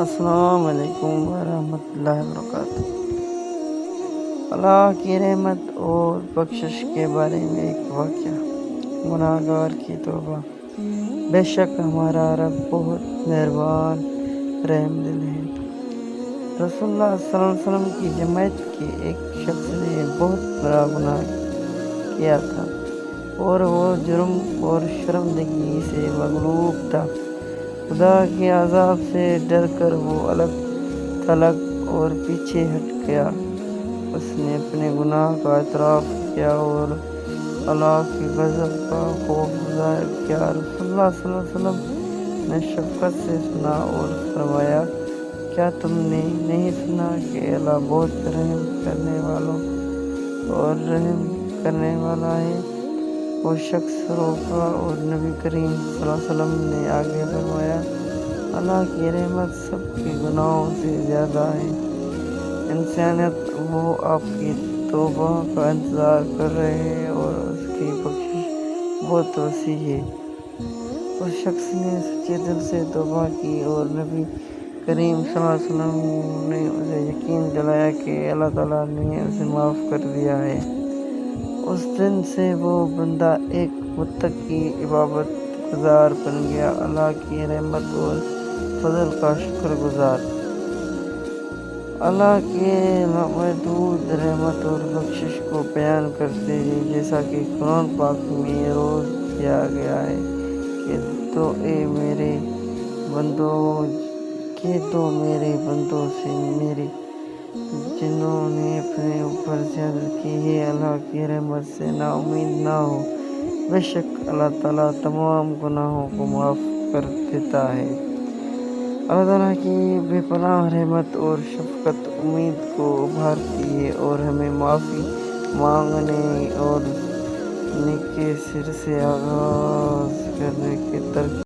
السلام علیکم ورحمۃ اللہ وبرکاتہ۔ اللہ کی رحمت اور بخشش کے بارے میں ایک واقعہ۔ گناہگار کی توبہ۔ بے شک ہمارا رب بہت مہربان رحم دل ہے۔ رسول اللہ صلی اللہ علیہ وسلم کی جماعت کے ایک شخص نے بہت بڑا گناہ کیا تھا اور وہ جرم اور شرمندگی سے مغلوب تھا۔ خدا کے عذاب سے ڈر کر وہ الگ تھلگ اور پیچھے ہٹ گیا۔ اس نے اپنے گناہ کا اعتراف کیا اور اللہ کے غضب کا خوف ظاہر کیا۔ رسول اللہ صلی اللہ علیہ وسلم نے شفقت سے سنا اور فرمایا، کیا تم نے نہیں سنا کہ اللہ بہت رحم کرنے والوں اور رحم کرنے والا ہے؟ وہ شخص روکا اور نبی کریم صلی اللہ علیہ وسلم نے آگے فرمایا، اللہ کی رحمت سب کے گناہوں سے زیادہ ہے۔ انسانیت وہ آپ کی توبہ کا انتظار کر رہے ہیں اور اس کی بخشش بہت وسیع ہے۔ اس شخص نے سچے دل سے توبہ کی اور نبی کریم صلی اللہ علیہ وسلم نے اسے یقین دلایا کہ اللہ تعالیٰ نے اسے معاف کر دیا ہے۔ اس دن سے وہ بندہ ایک متقی عبادت گزار بن گیا، اللہ کی رحمت اور فضل کا شکر گزار۔ اللہ کے محدود رحمت اور بخشش کو بیان کرتے ہیں، جیسا کہ قرآن پاک میں روز کیا گیا ہے کہ تو میرے بندوں سے میری جنہوں نے اپنے اوپر زیادت کی ہے، اللہ کی رحمت سے نا امید نہ ہو۔ بے شک اللہ تعالیٰ تمام گناہوں کو معاف کر دیتا ہے۔ اللہ تعالیٰ کی بے پناہ رحمت اور شفقت امید کو ابھارتی ہے اور ہمیں معافی مانگنے اور نیک سر سے آغاز کرنے کی ترغیب